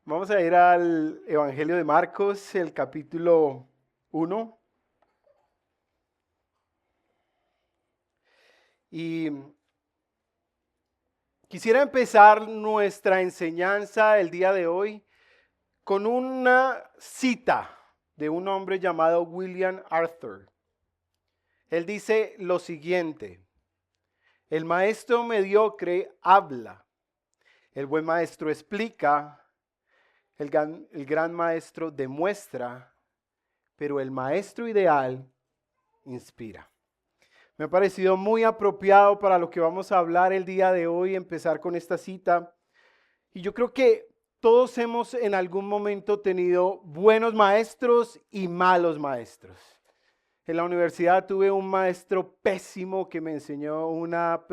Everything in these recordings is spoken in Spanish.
Vamos a ir al Evangelio de Marcos, el capítulo 1. Y quisiera empezar nuestra enseñanza el día de hoy con una cita de un hombre llamado William Arthur. Él dice lo siguiente: el maestro mediocre habla, el buen maestro explica, el gran maestro demuestra, pero el maestro ideal inspira. Me ha parecido muy apropiado para lo que vamos a hablar el día de hoy, empezar con esta cita. Y yo creo que todos hemos en algún momento tenido buenos maestros y malos maestros. En la universidad tuve un maestro pésimo que me enseñó una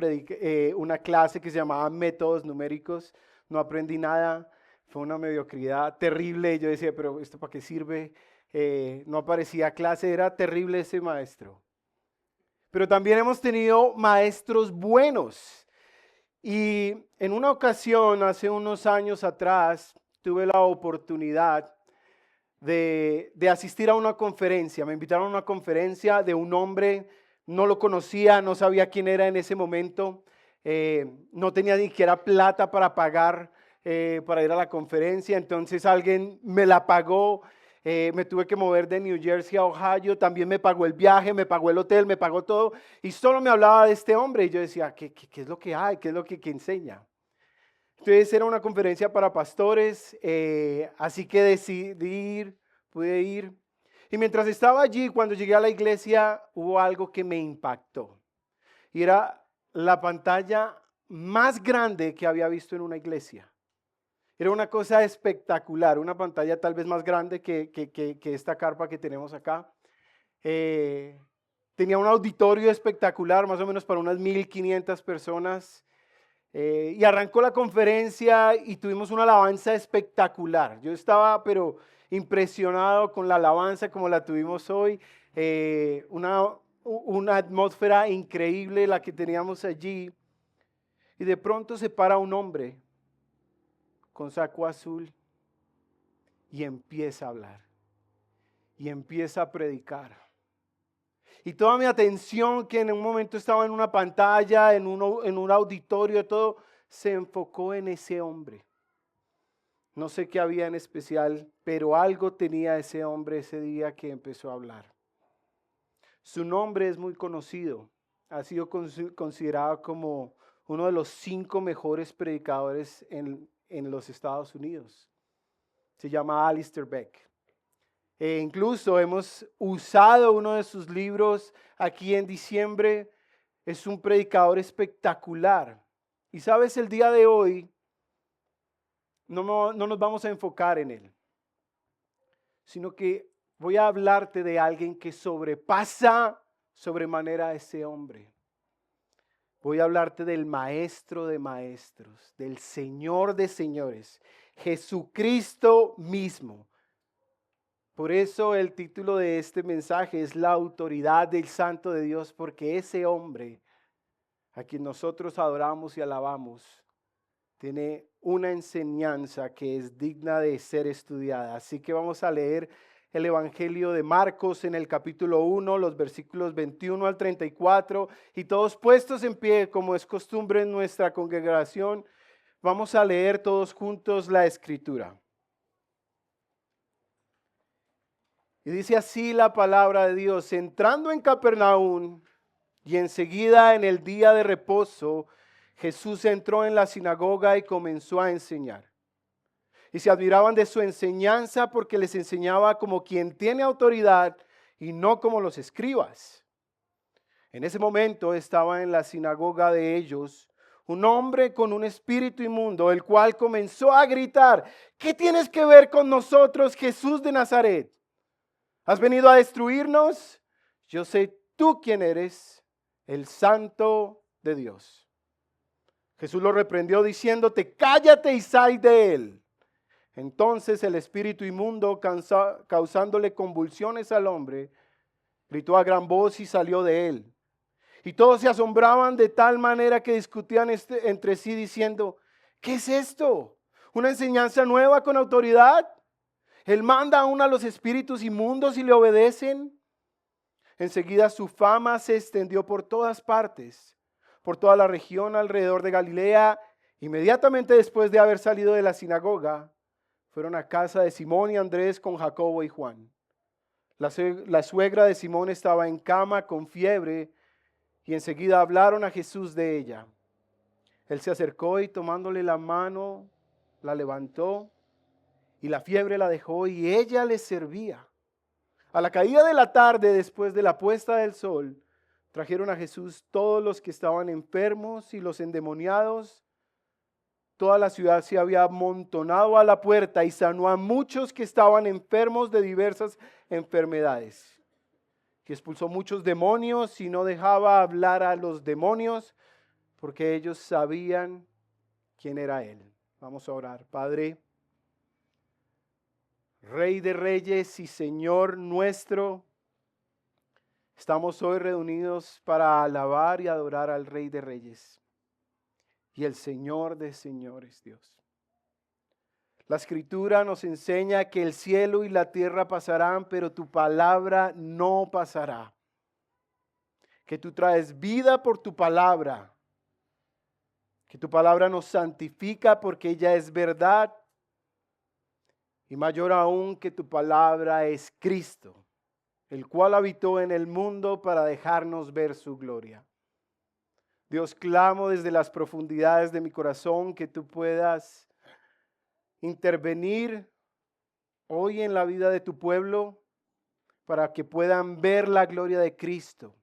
clase que se llamaba métodos numéricos. No aprendí nada, fue una mediocridad terrible. Yo decía, pero ¿esto para qué sirve? No aparecía clase, era terrible ese maestro. Pero también hemos tenido maestros buenos. Y en una ocasión, hace unos años atrás, tuve la oportunidad de asistir a una conferencia. Me invitaron a una conferencia de un hombre, no lo conocía, no sabía quién era en ese momento. No tenía ni siquiera plata para pagar para ir a la conferencia, entonces alguien me la pagó. Me tuve que mover de New Jersey a Ohio, también me pagó el viaje, me pagó el hotel, me pagó todo, y solo me hablaba de este hombre, y yo decía, ¿qué es lo que hay? ¿Qué es lo que enseña? Entonces era una conferencia para pastores, así que pude ir. Y mientras estaba allí, cuando llegué a la iglesia, hubo algo que me impactó. Y era la pantalla más grande que había visto en una iglesia. Era una cosa espectacular, una pantalla tal vez más grande que esta carpa que tenemos acá. Tenía un auditorio espectacular, más o menos para unas 1,500 personas. Y arrancó la conferencia y tuvimos una alabanza espectacular. Yo estaba pero impresionado con la alabanza como la tuvimos hoy. Una atmósfera increíble la que teníamos allí. Y de pronto se para un hombre con saco azul y empieza a hablar. Y empieza a predicar. Y toda mi atención, que en un momento estaba en una pantalla, en un auditorio, todo, se enfocó en ese hombre. No sé qué había en especial, pero algo tenía ese hombre ese día que empezó a hablar. Su nombre es muy conocido. Ha sido considerado como uno de los 5 mejores predicadores en los Estados Unidos. Se llama Alistair Begg. Incluso hemos usado uno de sus libros aquí en diciembre. Es un predicador espectacular. Y sabes, el día de hoy no nos vamos a enfocar en él, sino que voy a hablarte de alguien que sobrepasa sobremanera a ese hombre. Voy a hablarte del maestro de maestros, del Señor de señores, Jesucristo mismo. Por eso el título de este mensaje es la autoridad del Santo de Dios, porque ese hombre a quien nosotros adoramos y alabamos tiene una enseñanza que es digna de ser estudiada. Así que vamos a leer el Evangelio de Marcos en el capítulo 1, los versículos 21 al 34, y todos puestos en pie, como es costumbre en nuestra congregación, vamos a leer todos juntos la Escritura. Y dice así la palabra de Dios: entrando en Capernaum y enseguida en el día de reposo, Jesús entró en la sinagoga y comenzó a enseñar. Y se admiraban de su enseñanza porque les enseñaba como quien tiene autoridad y no como los escribas. En ese momento estaba en la sinagoga de ellos un hombre con un espíritu inmundo, el cual comenzó a gritar: ¿qué tienes que ver con nosotros, Jesús de Nazaret? ¿Has venido a destruirnos? Yo sé tú quién eres, el Santo de Dios. Jesús lo reprendió diciéndote: cállate y sal de él. Entonces el espíritu inmundo, causándole convulsiones al hombre, gritó a gran voz y salió de él. Y todos se asombraban de tal manera que discutían entre sí diciendo: ¿qué es esto? una enseñanza nueva con autoridad. Él manda aún a los espíritus inmundos y le obedecen. Enseguida su fama se extendió por todas partes, por toda la región alrededor de Galilea. Inmediatamente después de haber salido de la sinagoga, fueron a casa de Simón y Andrés con Jacobo y Juan. La suegra de Simón estaba en cama con fiebre y enseguida hablaron a Jesús de ella. Él se acercó y tomándole la mano, la levantó y la fiebre la dejó y ella les servía. A la caída de la tarde, después de la puesta del sol, trajeron a Jesús todos los que estaban enfermos y los endemoniados. Toda la ciudad se había amontonado a la puerta y sanó a muchos que estaban enfermos de diversas enfermedades. Que expulsó muchos demonios y no dejaba hablar a los demonios porque ellos sabían quién era Él. Vamos a orar. Padre, Rey de reyes y Señor nuestro, estamos hoy reunidos para alabar y adorar al Rey de reyes y el Señor de señores, Dios. La Escritura nos enseña que el cielo y la tierra pasarán, pero tu palabra no pasará. Que tú traes vida por tu palabra. Que tu palabra nos santifica porque ella es verdad. Y mayor aún que tu palabra es Cristo, el cual habitó en el mundo para dejarnos ver su gloria. Dios, clamo desde las profundidades de mi corazón que tú puedas intervenir hoy en la vida de tu pueblo para que puedan ver la gloria de Cristo.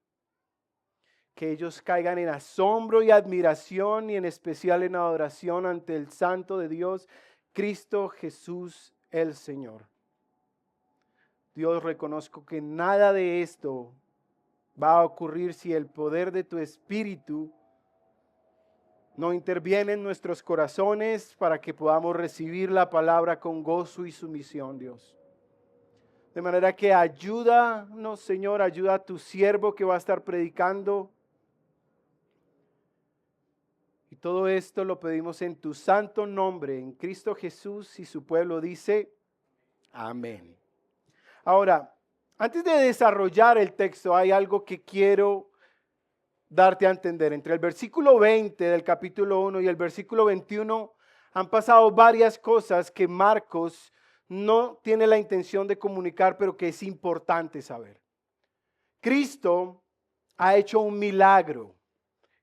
Que ellos caigan en asombro y admiración y en especial en adoración ante el Santo de Dios, Cristo Jesús el Señor. Dios, reconozco que nada de esto va a ocurrir si el poder de tu Espíritu no interviene en nuestros corazones para que podamos recibir la palabra con gozo y sumisión, Dios. De manera que ayúdanos, Señor, ayuda a tu siervo que va a estar predicando. Y todo esto lo pedimos en tu santo nombre, en Cristo Jesús, y su pueblo dice, amén. Ahora, antes de desarrollar el texto, hay algo que quiero darte a entender. Entre el versículo 20 del capítulo 1 y el versículo 21 han pasado varias cosas que Marcos no tiene la intención de comunicar, pero que es importante saber. Cristo ha hecho un milagro,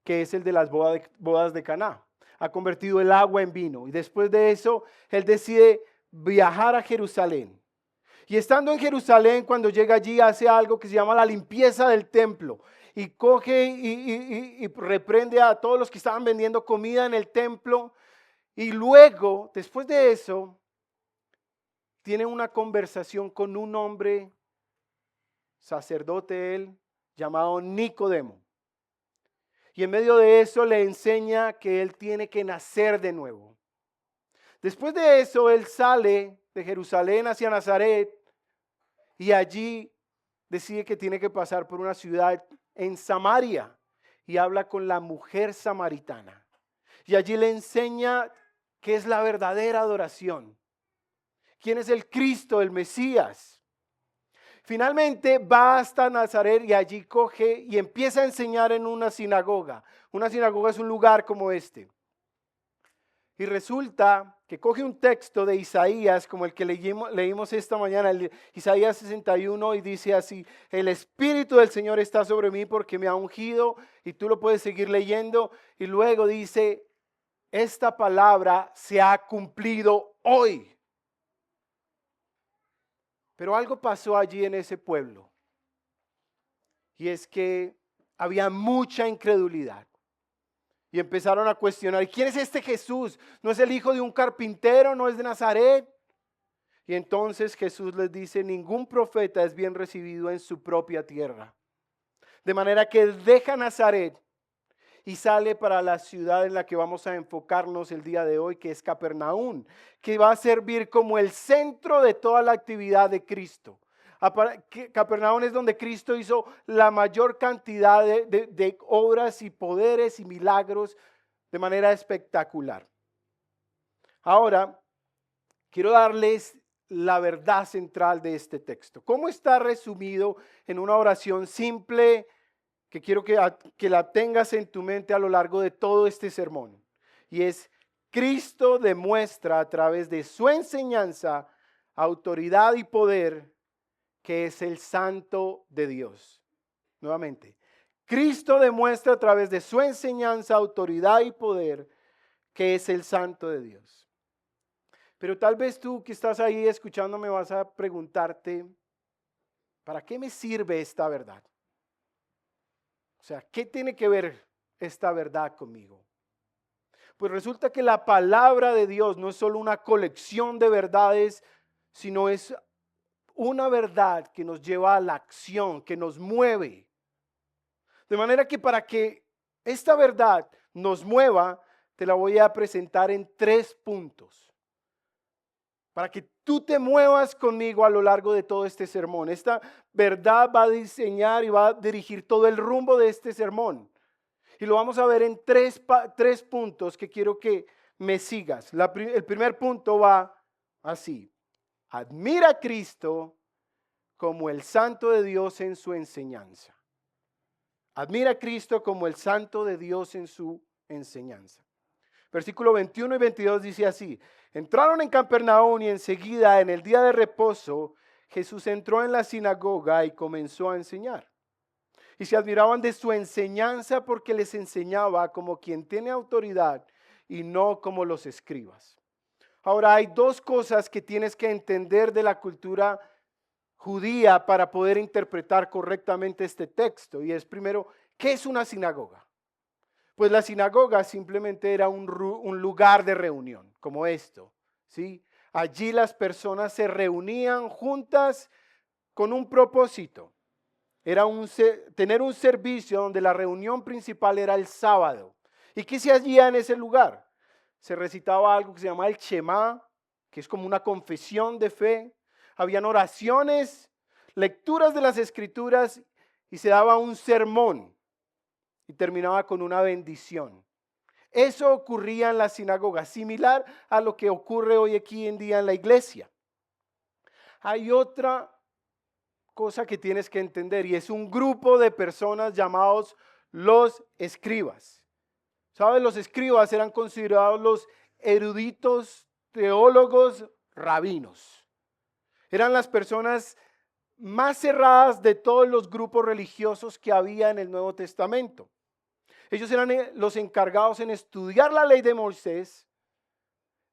que es el de las bodas de Caná. Ha convertido el agua en vino y después de eso, Él decide viajar a Jerusalén. Y estando en Jerusalén, cuando llega allí, hace algo que se llama la limpieza del templo. Y coge y reprende a todos los que estaban vendiendo comida en el templo. Y luego, después de eso, tiene una conversación con un hombre, sacerdote él, llamado Nicodemo. Y en medio de eso le enseña que él tiene que nacer de nuevo. Después de eso, él sale de Jerusalén hacia Nazaret. Y allí decide que tiene que pasar por una ciudad en Samaria y habla con la mujer samaritana. Y allí le enseña qué es la verdadera adoración. ¿Quién es el Cristo, el Mesías? Finalmente va hasta Nazaret y allí coge y empieza a enseñar en una sinagoga. Una sinagoga es un lugar como este. Y resulta que coge un texto de Isaías, como el que leímos esta mañana, Isaías 61, y dice así: el Espíritu del Señor está sobre mí porque me ha ungido, y tú lo puedes seguir leyendo, y luego dice, esta palabra se ha cumplido hoy. Pero algo pasó allí en ese pueblo, y es que había mucha incredulidad. Y empezaron a cuestionar, ¿quién es este Jesús? ¿No es el hijo de un carpintero? ¿No es de Nazaret? Y entonces Jesús les dice, ningún profeta es bien recibido en su propia tierra. De manera que él deja Nazaret y sale para la ciudad en la que vamos a enfocarnos el día de hoy, que es Capernaum, que va a servir como el centro de toda la actividad de Cristo. Capernaum es donde Cristo hizo la mayor cantidad de obras y poderes y milagros de manera espectacular. Ahora, quiero darles la verdad central de este texto. ¿Cómo está resumido en una oración simple que quiero que la tengas en tu mente a lo largo de todo este sermón? Y es: Cristo demuestra a través de su enseñanza, autoridad y poder, que es el Santo de Dios. Nuevamente, Cristo demuestra a través de su enseñanza, autoridad y poder, que es el Santo de Dios. Pero tal vez tú que estás ahí escuchándome vas a preguntarte: ¿para qué me sirve esta verdad? O sea, ¿qué tiene que ver esta verdad conmigo? Pues resulta que la palabra de Dios no es solo una colección de verdades, sino es una verdad que nos lleva a la acción, que nos mueve. De manera que para que esta verdad nos mueva, te la voy a presentar en 3 puntos. Para que tú te muevas conmigo a lo largo de todo este sermón. Esta verdad va a diseñar y va a dirigir todo el rumbo de este sermón. Y lo vamos a ver en tres puntos que quiero que me sigas. El primer punto va así: admira a Cristo como el Santo de Dios en su enseñanza. Admira a Cristo como el Santo de Dios en su enseñanza. Versículo 21 y 22 dice así: entraron en Capernaum y enseguida, en el día de reposo, Jesús entró en la sinagoga y comenzó a enseñar. Y se admiraban de su enseñanza porque les enseñaba como quien tiene autoridad y no como los escribas. Ahora, hay 2 cosas que tienes que entender de la cultura judía para poder interpretar correctamente este texto. Y es, primero, ¿qué es una sinagoga? Pues la sinagoga simplemente era un lugar de reunión, como esto, ¿sí? Allí las personas se reunían juntas con un propósito. Era tener un servicio donde la reunión principal era el sábado. ¿Y qué se hacía en ese lugar? Se recitaba algo que se llama el Shema, que es como una confesión de fe. Habían oraciones, lecturas de las escrituras y se daba un sermón y terminaba con una bendición. Eso ocurría en la sinagoga, similar a lo que ocurre hoy aquí en día en la iglesia. Hay otra cosa que tienes que entender, y es un grupo de personas llamados los escribas. ¿Sabes? Los escribas eran considerados los eruditos, teólogos, rabinos. Eran las personas más cerradas de todos los grupos religiosos que había en el Nuevo Testamento. Ellos eran los encargados en estudiar la ley de Moisés,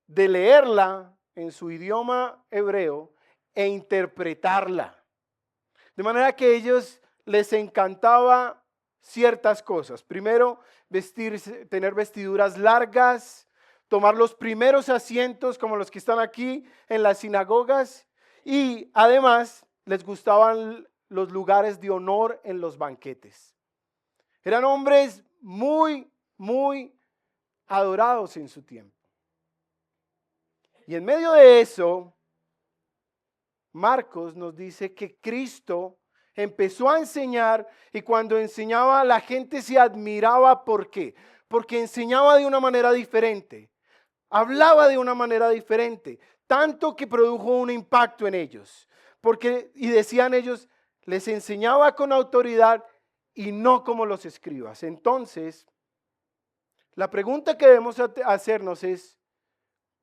de leerla en su idioma hebreo e interpretarla. De manera que a ellos les encantaba ciertas cosas. Primero, tener vestiduras largas, tomar los primeros asientos como los que están aquí en las sinagogas, y además les gustaban los lugares de honor en los banquetes. Eran hombres muy, muy adorados en su tiempo. Y en medio de eso, Marcos nos dice que Cristo empezó a enseñar, y cuando enseñaba la gente se admiraba. ¿Por qué? Porque enseñaba de una manera diferente, hablaba de una manera diferente, tanto que produjo un impacto en ellos. Y decían ellos, les enseñaba con autoridad y no como los escribas. Entonces, la pregunta que debemos hacernos es: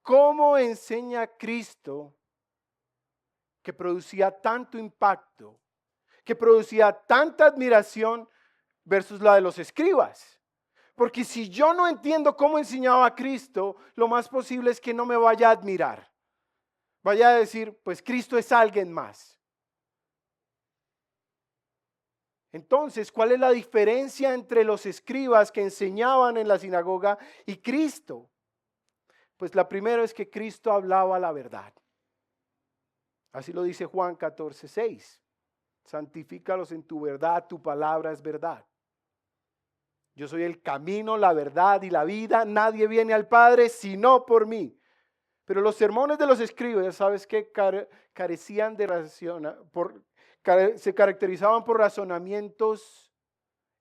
¿cómo enseña Cristo que producía tanto impacto, que producía tanta admiración versus la de los escribas? Porque si yo no entiendo cómo enseñaba a Cristo, lo más posible es que no me vaya a admirar. Vaya a decir, pues Cristo es alguien más. Entonces, ¿cuál es la diferencia entre los escribas que enseñaban en la sinagoga y Cristo? Pues la primera es que Cristo hablaba la verdad. Así lo dice Juan 14:6. Santifícalos en tu verdad, tu palabra es verdad. Yo soy el camino, la verdad y la vida. Nadie viene al Padre sino por mí. Pero los sermones de los escribas, ¿sabes qué? Carecían de se caracterizaban por razonamientos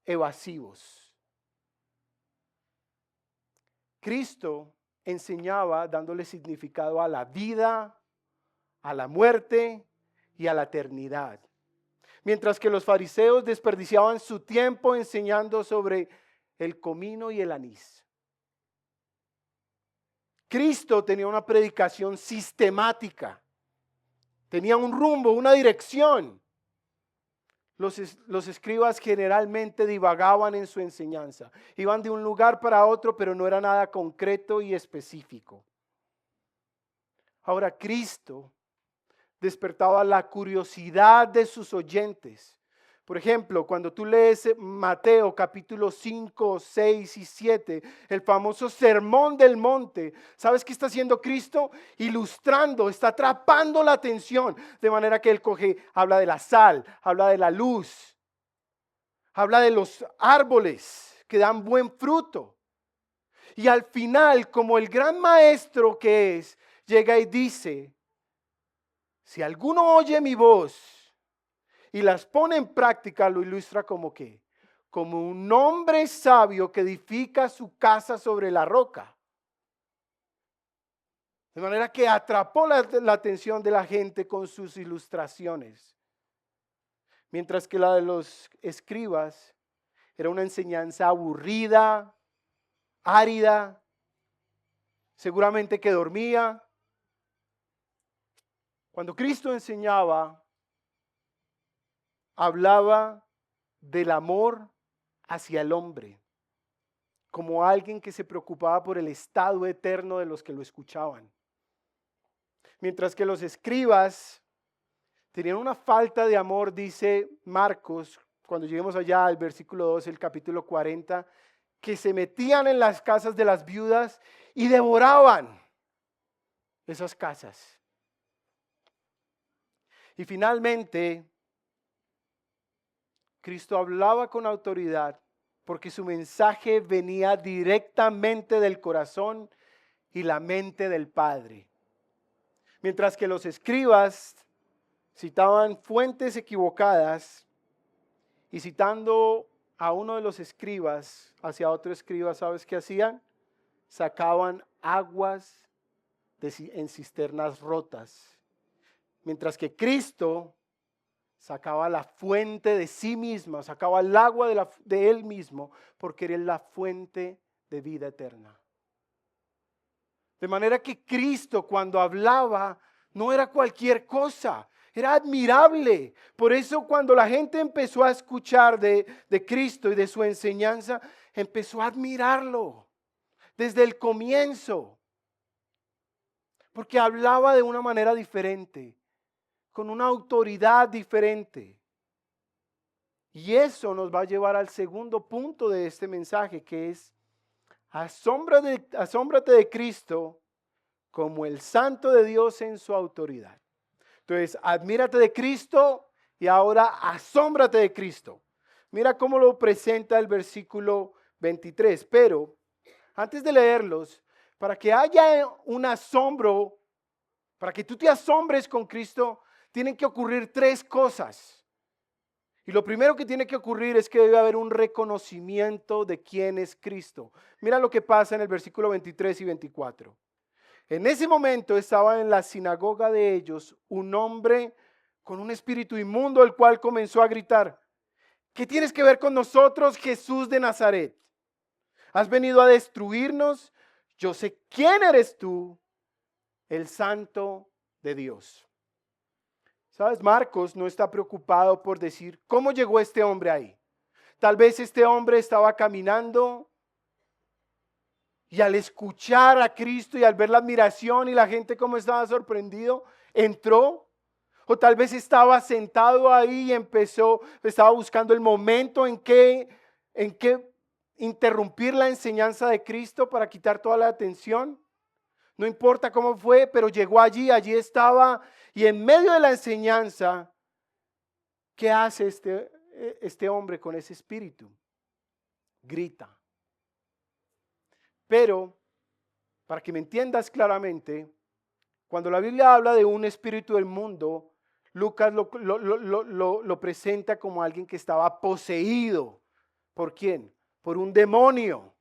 evasivos. Cristo enseñaba dándole significado a la vida, a la muerte y a la eternidad. Mientras que los fariseos desperdiciaban su tiempo enseñando sobre el comino y el anís. Cristo tenía una predicación sistemática, tenía un rumbo, una dirección. Los escribas generalmente divagaban en su enseñanza, iban de un lugar para otro, pero no era nada concreto y específico. Ahora Cristo despertaba la curiosidad de sus oyentes. Por ejemplo, cuando tú lees Mateo capítulo 5, 6 y 7, el famoso sermón del monte, ¿sabes qué está haciendo Cristo? Ilustrando, está atrapando la atención, de manera que él habla de la sal, habla de la luz, habla de los árboles que dan buen fruto. Y al final, como el gran maestro que es, llega y dice: si alguno oye mi voz y las pone en práctica, lo ilustra como ¿qué? Como un hombre sabio que edifica su casa sobre la roca. De manera que atrapó la atención de la gente con sus ilustraciones. Mientras que la de los escribas era una enseñanza aburrida, árida, seguramente que dormía. Cuando Cristo enseñaba, hablaba del amor hacia el hombre, como alguien que se preocupaba por el estado eterno de los que lo escuchaban. Mientras que los escribas tenían una falta de amor, dice Marcos, cuando lleguemos allá al versículo 12, el capítulo 40, que se metían en las casas de las viudas y devoraban esas casas. Y finalmente, Cristo hablaba con autoridad porque su mensaje venía directamente del corazón y la mente del Padre. Mientras que los escribas citaban fuentes equivocadas y citando a uno de los escribas hacia otro escriba, ¿sabes qué hacían? Sacaban aguas en cisternas rotas. Mientras que Cristo sacaba la fuente de sí misma, sacaba el agua de él mismo, porque era la fuente de vida eterna. De manera que Cristo, cuando hablaba, no era cualquier cosa, era admirable. Por eso cuando la gente empezó a escuchar de Cristo y de su enseñanza, empezó a admirarlo desde el comienzo. Porque hablaba de una manera diferente, con una autoridad diferente. Y eso nos va a llevar al segundo punto de este mensaje, que es: asómbrate de Cristo como el Santo de Dios en su autoridad. Entonces, admírate de Cristo y ahora asómbrate de Cristo. Mira cómo lo presenta el versículo 23. Pero antes de leerlos, para que haya un asombro, para que tú te asombres con Cristo, tienen que ocurrir tres cosas. Y lo primero que tiene que ocurrir es que debe haber un reconocimiento de quién es Cristo. Mira lo que pasa en el versículo 23 y 24. En ese momento estaba en la sinagoga de ellos un hombre con un espíritu inmundo, el cual comenzó a gritar: ¿qué tienes que ver con nosotros, Jesús de Nazaret? ¿Has venido a destruirnos? Yo sé quién eres tú, el Santo de Dios. ¿Sabes? Marcos no está preocupado por decir cómo llegó este hombre ahí. Tal vez este hombre estaba caminando y al escuchar a Cristo y al ver la admiración y la gente como estaba sorprendido, entró. O tal vez estaba sentado ahí y estaba buscando el momento en que interrumpir la enseñanza de Cristo para quitar toda la atención. No importa cómo fue, pero llegó allí estaba, y en medio de la enseñanza, ¿qué hace este hombre con ese espíritu? Grita. Pero, para que me entiendas claramente, cuando la Biblia habla de un espíritu del mundo, Lucas lo presenta como alguien que estaba poseído. ¿Por quién? Por un demonio.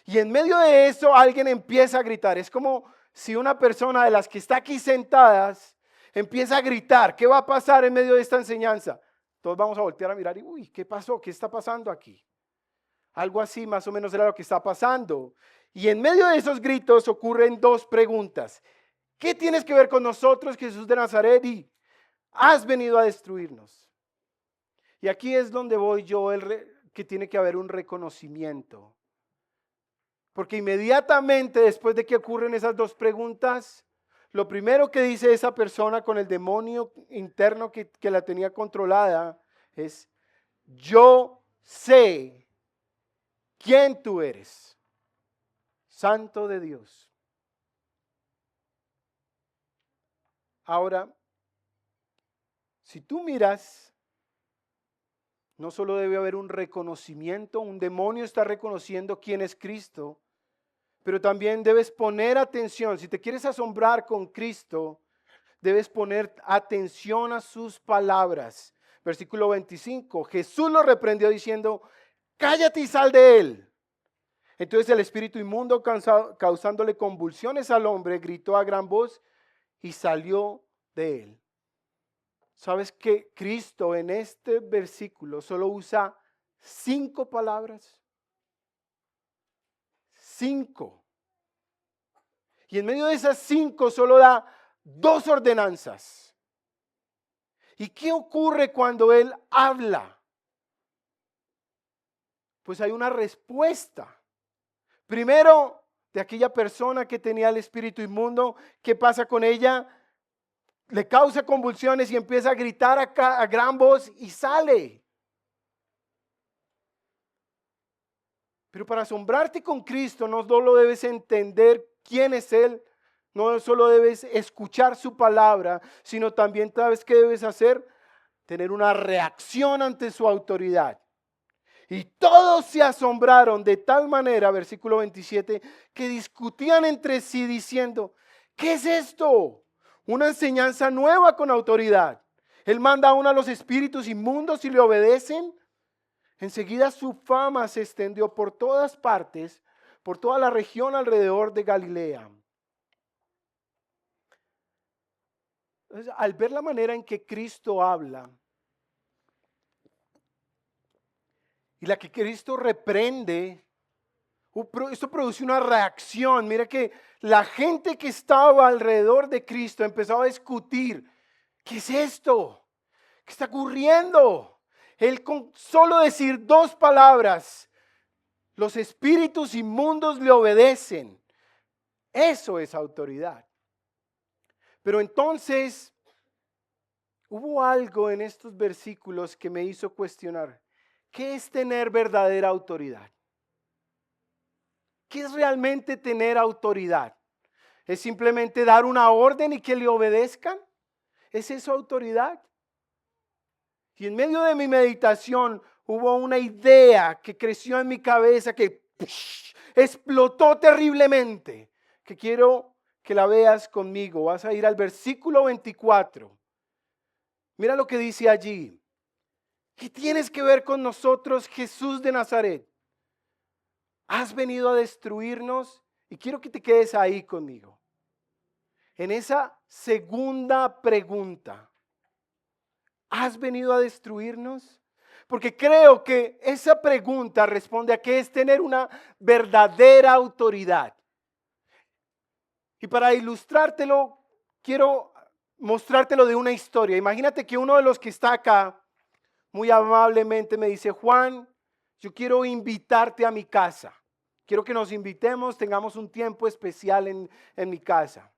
Y en medio de eso alguien empieza a gritar. Es como si una persona de las que está aquí sentadas empieza a gritar. ¿Qué va a pasar en medio de esta enseñanza? Todos vamos a voltear a mirar y, uy, ¿qué pasó? ¿Qué está pasando aquí? Algo así más o menos era lo que está pasando. Y en medio de esos gritos ocurren dos preguntas. ¿Qué tienes que ver con nosotros, Jesús de Nazaret? Y has venido a destruirnos. Y aquí es donde voy yo, que tiene que haber un reconocimiento. Porque inmediatamente después de que ocurren esas dos preguntas, lo primero que dice esa persona con el demonio interno que la tenía controlada es: yo sé quién tú eres, Santo de Dios. Ahora, si tú miras, no solo debe haber un reconocimiento, un demonio está reconociendo quién es Cristo, pero también debes poner atención. Si te quieres asombrar con Cristo, debes poner atención a sus palabras. Versículo 25, Jesús lo reprendió diciendo: cállate y sal de él. Entonces el espíritu inmundo, causándole convulsiones al hombre, gritó a gran voz y salió de él. ¿Sabes que Cristo en este versículo solo usa 5 palabras? 5. Y en medio de esas 5 solo da 2 ordenanzas. ¿Y qué ocurre cuando Él habla? Pues hay una respuesta. Primero, de aquella persona que tenía el espíritu inmundo, ¿qué pasa con ella? Le causa convulsiones y empieza a gritar a gran voz y sale. Pero para asombrarte con Cristo no solo debes entender quién es Él, no solo debes escuchar su palabra, sino también sabes qué debes hacer: tener una reacción ante su autoridad. Y todos se asombraron de tal manera, versículo 27, que discutían entre sí diciendo: ¿qué es esto? Una enseñanza nueva con autoridad. Él manda aún a los espíritus inmundos y le obedecen. Enseguida su fama se extendió por todas partes, por toda la región alrededor de Galilea. Entonces, al ver la manera en que Cristo habla y la que Cristo reprende, esto produce una reacción. Mira que la gente que estaba alrededor de Cristo empezó a discutir: ¿qué es esto? ¿Qué está ocurriendo? Él con solo decir 2 palabras, los espíritus inmundos le obedecen. Eso es autoridad. Pero entonces hubo algo en estos versículos que me hizo cuestionar: ¿qué es tener verdadera autoridad? ¿Qué es realmente tener autoridad? ¿Es simplemente dar una orden y que le obedezcan? ¿Es eso autoridad? Y en medio de mi meditación hubo una idea que creció en mi cabeza, que explotó terriblemente, que quiero que la veas conmigo. Vas a ir al versículo 24. Mira lo que dice allí. ¿Qué tienes que ver con nosotros, Jesús de Nazaret? ¿Has venido a destruirnos? Y quiero que te quedes ahí conmigo. En esa segunda pregunta, ¿has venido a destruirnos? Porque creo que esa pregunta responde a qué es tener una verdadera autoridad. Y para ilustrártelo, quiero mostrártelo de una historia. Imagínate que uno de los que está acá muy amablemente me dice: Juan, yo quiero invitarte a mi casa. Quiero que nos invitemos, tengamos un tiempo especial en mi casa.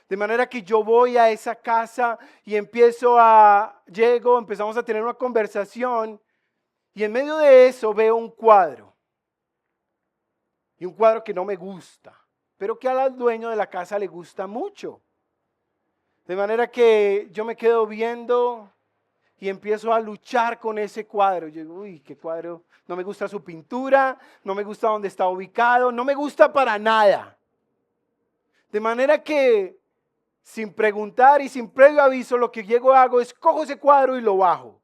De manera que yo voy a esa casa y empezamos a tener una conversación, y en medio de eso veo un cuadro. Y un cuadro que no me gusta, pero que al dueño de la casa le gusta mucho. De manera que yo me quedo viendo y empiezo a luchar con ese cuadro. Yo digo: uy, qué cuadro. No me gusta su pintura, no me gusta dónde está ubicado, no me gusta para nada. De manera que, sin preguntar y sin previo aviso, lo que hago es cojo ese cuadro y lo bajo.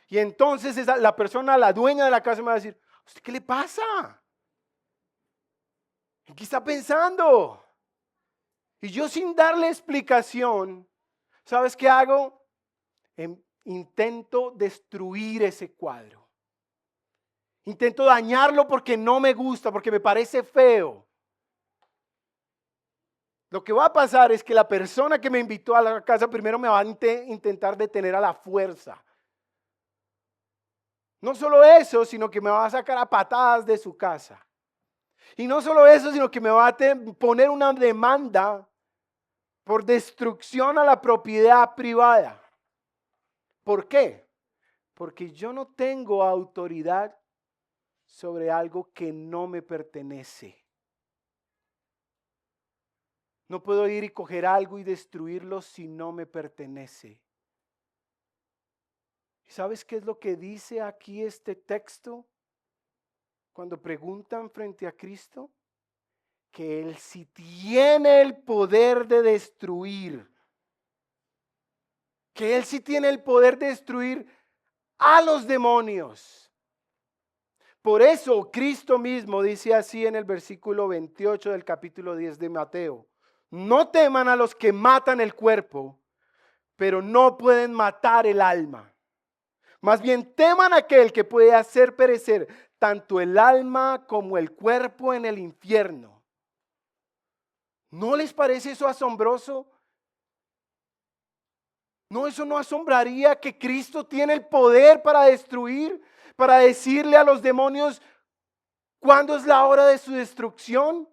Y entonces la persona, la dueña de la casa, me va a decir: ¿usted qué le pasa? ¿En qué está pensando? Y yo sin darle explicación, ¿sabes qué hago? Intento destruir ese cuadro. Intento dañarlo porque no me gusta, porque me parece feo. Lo que va a pasar es que la persona que me invitó a la casa primero me va a intentar detener a la fuerza. No solo eso, sino que me va a sacar a patadas de su casa. Y no solo eso, sino que me va a poner una demanda por destrucción a la propiedad privada. ¿Por qué? Porque yo no tengo autoridad sobre algo que no me pertenece. No puedo ir y coger algo y destruirlo si no me pertenece. ¿Sabes qué es lo que dice aquí este texto? Cuando preguntan frente a Cristo, que Él sí tiene el poder de destruir. Que Él sí tiene el poder de destruir a los demonios. Por eso Cristo mismo dice así en el versículo 28 del capítulo 10 de Mateo. No teman a los que matan el cuerpo, pero no pueden matar el alma. Más bien teman a aquel que puede hacer perecer tanto el alma como el cuerpo en el infierno. ¿No les parece eso asombroso? No, eso no asombraría que Cristo tiene el poder para destruir, para decirle a los demonios cuándo es la hora de su destrucción.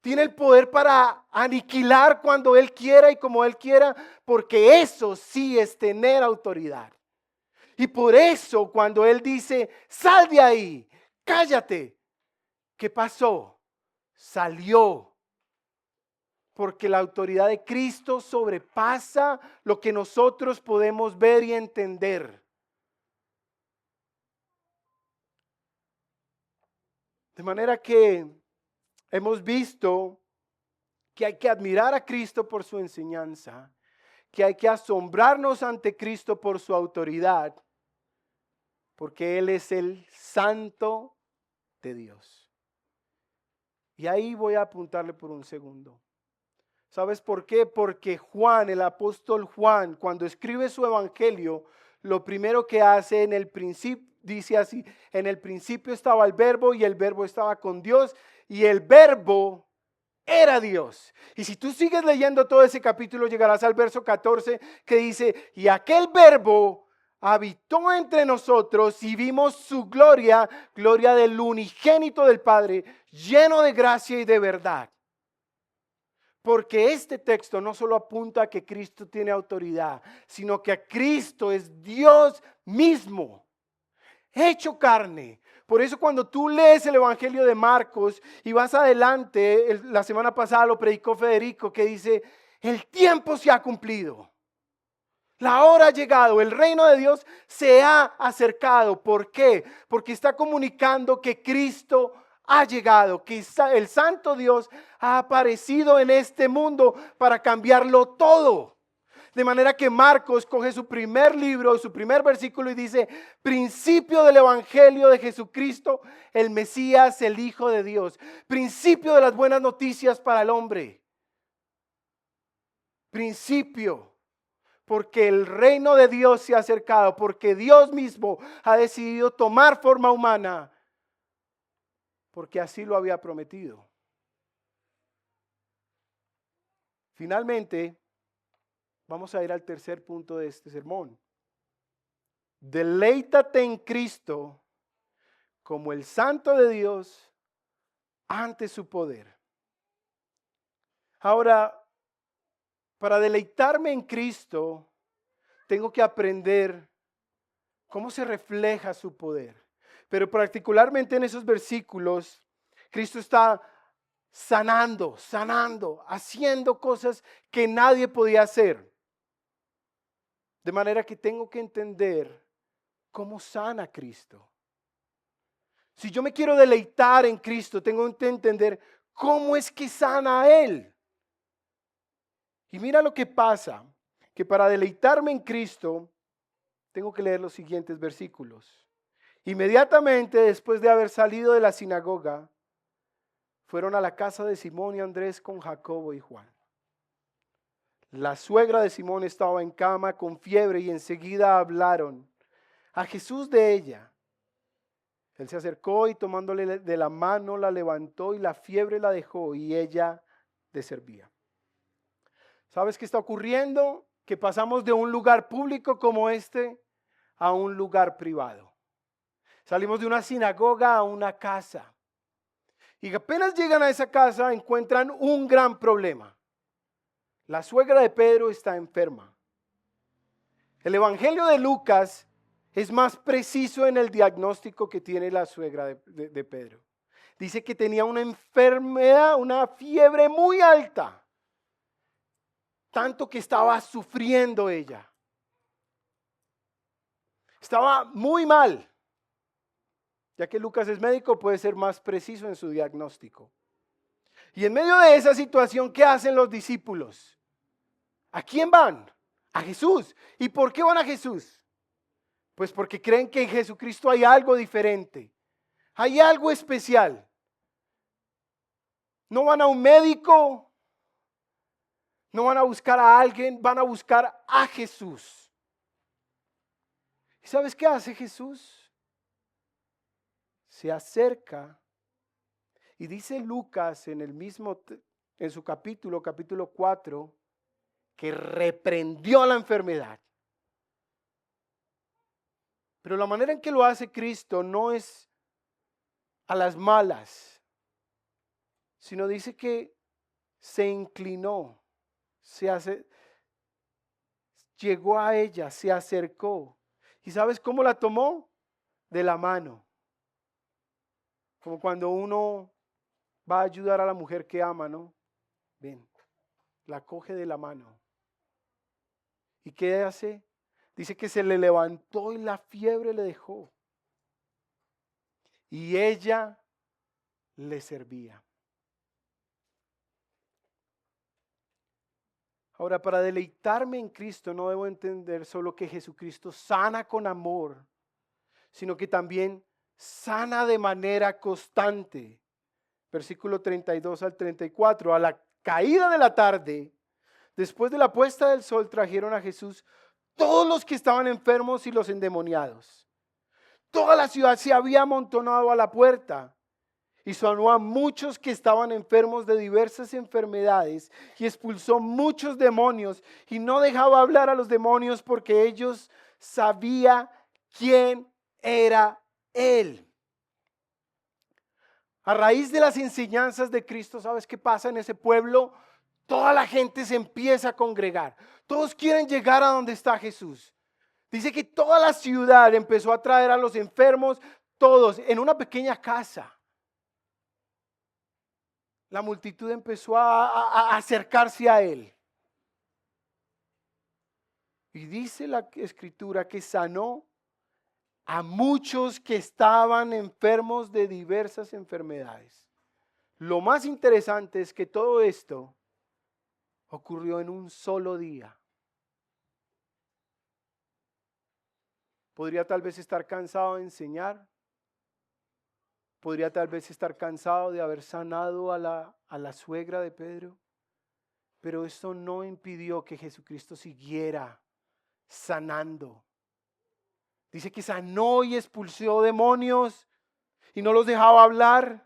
Tiene el poder para aniquilar cuando Él quiera y como Él quiera, porque eso sí es tener autoridad. Y por eso cuando Él dice, sal de ahí, cállate, ¿qué pasó? Salió. Porque la autoridad de Cristo sobrepasa lo que nosotros podemos ver y entender. De manera que hemos visto que hay que admirar a Cristo por su enseñanza, que hay que asombrarnos ante Cristo por su autoridad, porque Él es el Santo de Dios. Y ahí voy a apuntarle por un segundo. ¿Sabes por qué? Porque Juan, el apóstol Juan, cuando escribe su evangelio, lo primero que hace en el principio, dice así, en el principio estaba el verbo y el verbo estaba con Dios y el verbo era Dios. Y si tú sigues leyendo todo ese capítulo, llegarás al verso 14 que dice, y aquel verbo habitó entre nosotros y vimos su gloria, gloria del unigénito del Padre, lleno de gracia y de verdad. Porque este texto no solo apunta a que Cristo tiene autoridad, sino que a Cristo es Dios mismo, hecho carne. Por eso cuando tú lees el Evangelio de Marcos y vas adelante, la semana pasada lo predicó Federico, que dice, el tiempo se ha cumplido. La hora ha llegado, el reino de Dios se ha acercado. ¿Por qué? Porque está comunicando que Cristo ha llegado, que el Santo Dios ha aparecido en este mundo para cambiarlo todo. De manera que Marcos coge su primer libro, su primer versículo y dice, principio del Evangelio de Jesucristo, el Mesías, el Hijo de Dios. Principio de las buenas noticias para el hombre. Principio. Porque el reino de Dios se ha acercado, porque Dios mismo ha decidido tomar forma humana, porque así lo había prometido. Finalmente, vamos a ir al tercer punto de este sermón. Deleítate en Cristo como el Santo de Dios ante su poder. Ahora, para deleitarme en Cristo, tengo que aprender cómo se refleja su poder. Pero particularmente en esos versículos, Cristo está sanando, haciendo cosas que nadie podía hacer. De manera que tengo que entender cómo sana Cristo. Si yo me quiero deleitar en Cristo, tengo que entender cómo es que sana a Él. Y mira lo que pasa, que para deleitarme en Cristo, tengo que leer los siguientes versículos. Inmediatamente después de haber salido de la sinagoga, fueron a la casa de Simón y Andrés con Jacobo y Juan. La suegra de Simón estaba en cama con fiebre y enseguida hablaron a Jesús de ella. Él se acercó y tomándole de la mano la levantó y la fiebre la dejó y ella le servía. ¿Sabes qué está ocurriendo? Que pasamos de un lugar público como este a un lugar privado. Salimos de una sinagoga a una casa. Y apenas llegan a esa casa encuentran un gran problema. La suegra de Pedro está enferma. El Evangelio de Lucas es más preciso en el diagnóstico que tiene la suegra de Pedro. Dice que tenía una enfermedad, una fiebre muy alta. Tanto que estaba sufriendo ella. Estaba muy mal. Ya que Lucas es médico, puede ser más preciso en su diagnóstico. Y en medio de esa situación, ¿qué hacen los discípulos? ¿A quién van? A Jesús. ¿Y por qué van a Jesús? Pues porque creen que en Jesucristo hay algo diferente. Hay algo especial. No van a un médico. No van a buscar a alguien. Van a buscar a Jesús. ¿Y sabes qué hace Jesús? Se acerca. Y dice Lucas en su capítulo 4, que reprendió la enfermedad. Pero la manera en que lo hace Cristo no es a las malas, sino dice que se inclinó, llegó a ella, se acercó. ¿Y sabes cómo la tomó? De la mano. Como cuando uno va a ayudar a la mujer que ama, ¿no? Ven, la coge de la mano. ¿Y qué hace? Dice que se le levantó y la fiebre le dejó. Y ella le servía. Ahora, para deleitarme en Cristo no debo entender solo que Jesucristo sana con amor, sino que también sana de manera constante. Versículo 32 al 34. A la caída de la tarde, después de la puesta del sol, trajeron a Jesús todos los que estaban enfermos y los endemoniados. Toda la ciudad se había amontonado a la puerta y sanó a muchos que estaban enfermos de diversas enfermedades y expulsó muchos demonios y no dejaba hablar a los demonios porque ellos sabían quién era Él. A raíz de las enseñanzas de Cristo, ¿sabes qué pasa en ese pueblo? Toda la gente se empieza a congregar. Todos quieren llegar a donde está Jesús. Dice que toda la ciudad empezó a traer a los enfermos, todos, en una pequeña casa. La multitud empezó a acercarse a Él. Y dice la Escritura que sanó a muchos que estaban enfermos de diversas enfermedades. Lo más interesante es que todo esto ocurrió en un solo día. Podría tal vez estar cansado de enseñar. Podría tal vez estar cansado de haber sanado a la suegra de Pedro. Pero esto no impidió que Jesucristo siguiera sanando. Dice que sanó y expulsó demonios y no los dejaba hablar.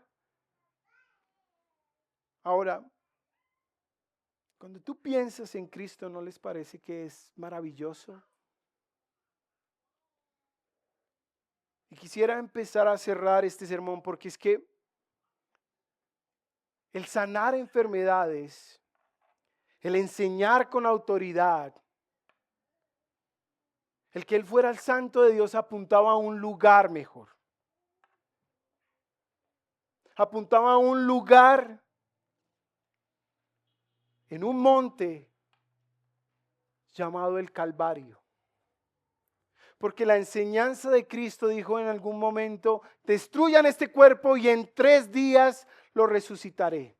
Ahora, cuando tú piensas en Cristo, ¿no les parece que es maravilloso? Y quisiera empezar a cerrar este sermón porque es que el sanar enfermedades, el enseñar con autoridad, el que Él fuera el santo de Dios apuntaba a un lugar mejor. Apuntaba a un lugar en un monte llamado el Calvario. Porque la enseñanza de Cristo dijo en algún momento, destruyan este cuerpo y en 3 días lo resucitaré.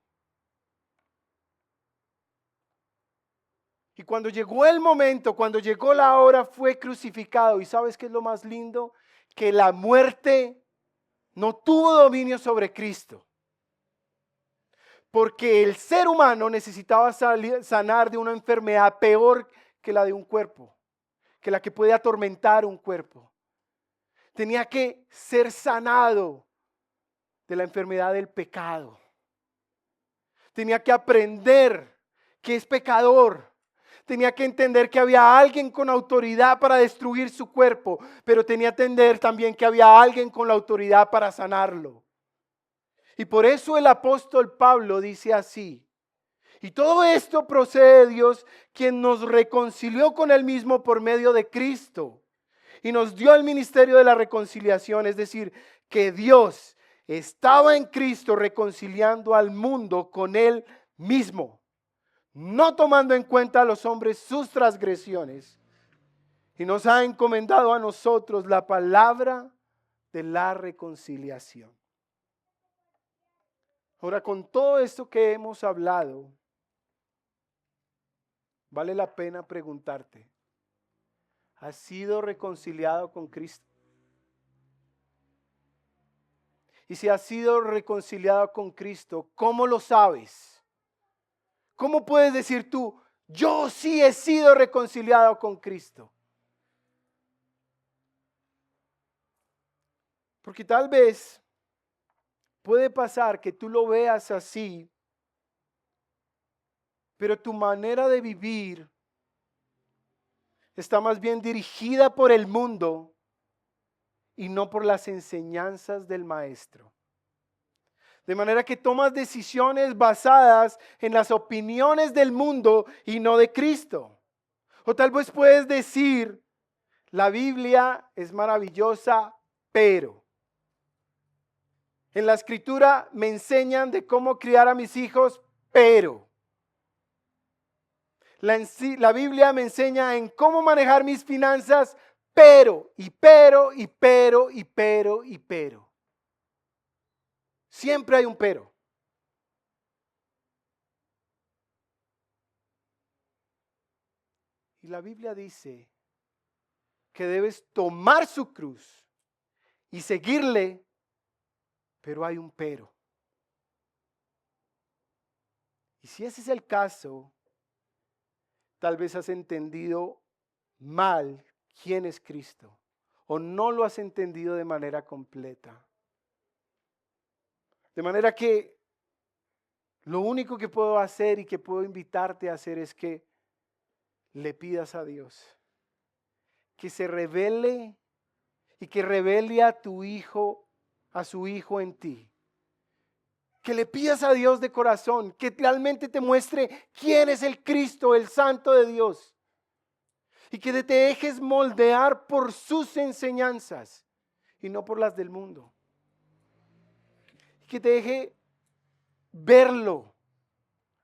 Y cuando llegó el momento, cuando llegó la hora, fue crucificado. ¿Y sabes qué es lo más lindo? Que la muerte no tuvo dominio sobre Cristo. porque el ser humano necesitaba sanar de una enfermedad peor que la de un cuerpo, que la que puede atormentar un cuerpo. Tenía que ser sanado de la enfermedad del pecado. Tenía que aprender que es pecador. Tenía que entender que había alguien con autoridad para destruir su cuerpo, pero tenía que entender también que había alguien con la autoridad para sanarlo. Y por eso el apóstol Pablo dice así: y todo esto procede de Dios, quien nos reconcilió con Él mismo por medio de Cristo y nos dio el ministerio de la reconciliación, es decir, que Dios estaba en Cristo reconciliando al mundo con Él mismo, no tomando en cuenta a los hombres sus transgresiones, y nos ha encomendado a nosotros la palabra de la reconciliación. Ahora, con todo esto que hemos hablado, vale la pena preguntarte: ¿has sido reconciliado con Cristo? Y si has sido reconciliado con Cristo, ¿cómo lo sabes? ¿Cómo puedes decir tú: yo sí he sido reconciliado con Cristo? Porque tal vez puede pasar que tú lo veas así, pero tu manera de vivir está más bien dirigida por el mundo y no por las enseñanzas del Maestro. De manera que tomas decisiones basadas en las opiniones del mundo y no de Cristo. O tal vez puedes decir: la Biblia es maravillosa, pero en la Escritura me enseñan de cómo criar a mis hijos, pero la Biblia me enseña en cómo manejar mis finanzas, pero. Siempre hay un pero. Y la Biblia dice que debes tomar su cruz y seguirle, pero hay un pero. Y si ese es el caso, tal vez has entendido mal quién es Cristo, o no lo has entendido de manera completa. De manera que lo único que puedo hacer y que puedo invitarte a hacer es que le pidas a Dios que se revele y que revele a tu hijo, a su hijo en ti. Que le pidas a Dios de corazón, que realmente te muestre quién es el Cristo, el Santo de Dios. Y que te dejes moldear por sus enseñanzas y no por las del mundo. Que te deje verlo,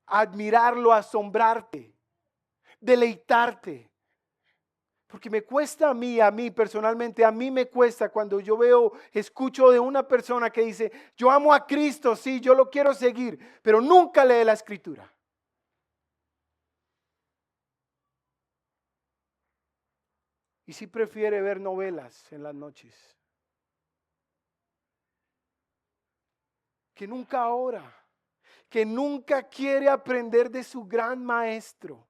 admirarlo, asombrarte, deleitarte. Porque me cuesta a mí personalmente, a mí me cuesta cuando yo escucho de una persona que dice: yo amo a Cristo, sí, yo lo quiero seguir, pero nunca lee la Escritura. Y sí prefiere ver novelas en las noches. Que nunca ora, que nunca quiere aprender de su gran maestro.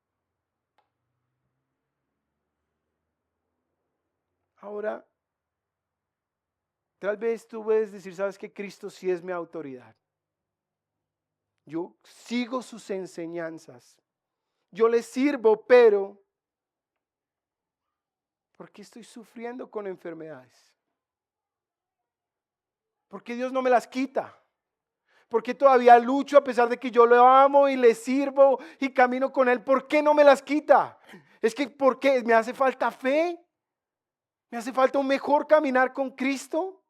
Ahora, tal vez tú puedes decir: sabes que Cristo sí es mi autoridad. Yo sigo sus enseñanzas. Yo le sirvo, pero ¿por qué estoy sufriendo con enfermedades? ¿Por qué Dios no me las quita? ¿Por qué todavía lucho a pesar de que yo lo amo y le sirvo y camino con Él? ¿Por qué no me las quita? Es que, ¿por qué? ¿Me hace falta fe? ¿Me hace falta un mejor caminar con Cristo?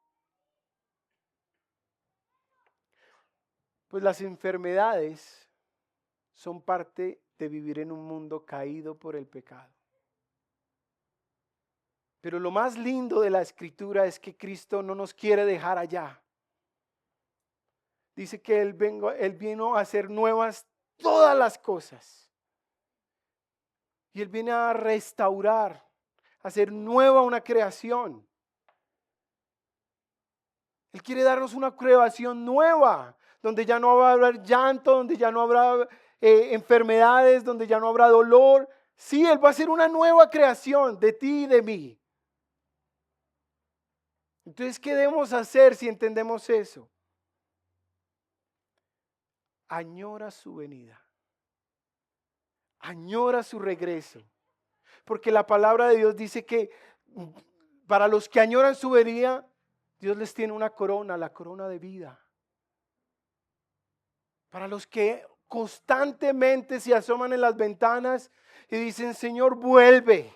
Pues las enfermedades son parte de vivir en un mundo caído por el pecado. Pero lo más lindo de la Escritura es que Cristo no nos quiere dejar allá. Dice que Él vino a hacer nuevas todas las cosas. Y Él viene a restaurar, a hacer nueva una creación. Él quiere darnos una creación nueva, donde ya no va a haber llanto, donde ya no habrá enfermedades, donde ya no habrá dolor. Sí, Él va a hacer una nueva creación de ti y de mí. Entonces, ¿qué debemos hacer si entendemos eso? Añora su venida. Añora su regreso. Porque la palabra de Dios dice que para los que añoran su venida, Dios les tiene una corona, la corona de vida. Para los que constantemente se asoman en las ventanas y dicen, Señor, vuelve.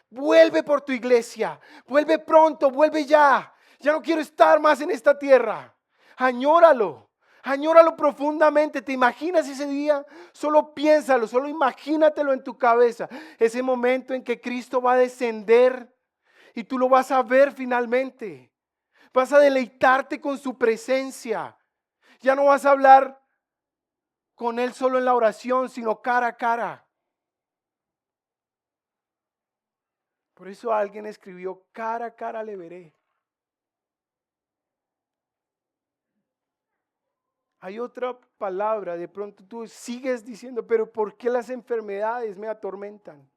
Vuelve por tu iglesia. Vuelve pronto, vuelve ya. Ya no quiero estar más en esta tierra. Añóralo. Añóralo profundamente. ¿Te imaginas ese día? Solo piénsalo, solo imagínatelo en tu cabeza. Ese momento en que Cristo va a descender y tú lo vas a ver finalmente. Vas a deleitarte con su presencia. Ya no vas a hablar con Él solo en la oración, sino cara a cara. Por eso alguien escribió, cara a cara le veré. Hay otra palabra, de pronto tú sigues diciendo, pero ¿por qué las enfermedades me atormentan?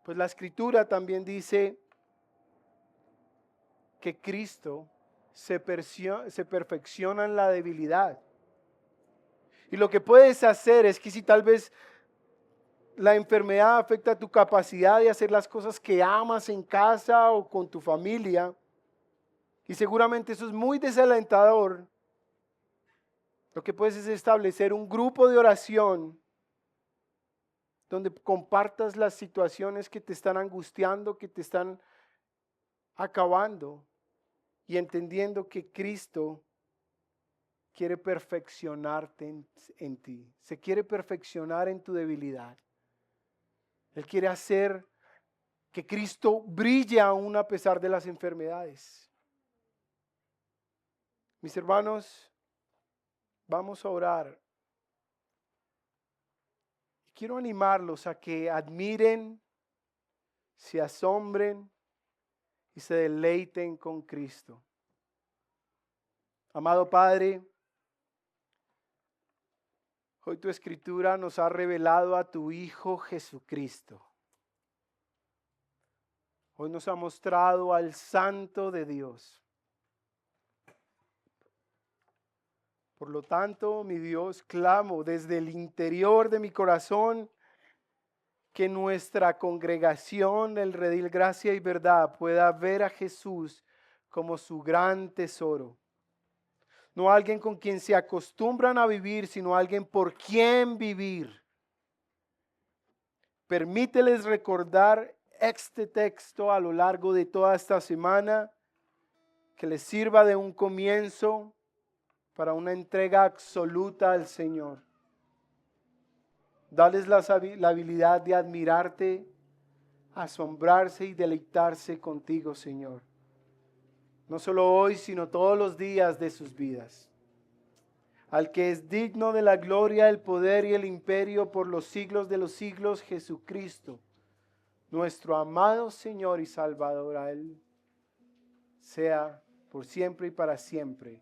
Pues la Escritura también dice que Cristo se perfecciona en la debilidad. Y lo que puedes hacer es que si tal vez la enfermedad afecta tu capacidad de hacer las cosas que amas en casa o con tu familia, y seguramente eso es muy desalentador, lo que puedes es establecer un grupo de oración donde compartas las situaciones que te están angustiando, que te están acabando, y entendiendo que Cristo quiere perfeccionarte en ti. Se quiere perfeccionar en tu debilidad. Él quiere hacer que Cristo brille aún a pesar de las enfermedades. Mis hermanos, vamos a orar. Quiero animarlos a que admiren, se asombren y se deleiten con Cristo. Amado Padre, hoy tu Escritura nos ha revelado a tu Hijo Jesucristo. Hoy nos ha mostrado al Santo de Dios. Por lo tanto, mi Dios, clamo desde el interior de mi corazón que nuestra congregación, el Redil Gracia y Verdad, pueda ver a Jesús como su gran tesoro. No alguien con quien se acostumbran a vivir, sino alguien por quien vivir. Permíteles recordar este texto a lo largo de toda esta semana, que les sirva de un comienzo para una entrega absoluta al Señor. Dales la habilidad de admirarte, asombrarse y deleitarse contigo, Señor. No solo hoy, sino todos los días de sus vidas. Al que es digno de la gloria, el poder y el imperio por los siglos de los siglos, Jesucristo, nuestro amado Señor y Salvador, a Él sea por siempre y para siempre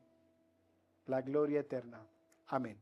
la gloria eterna. Amén.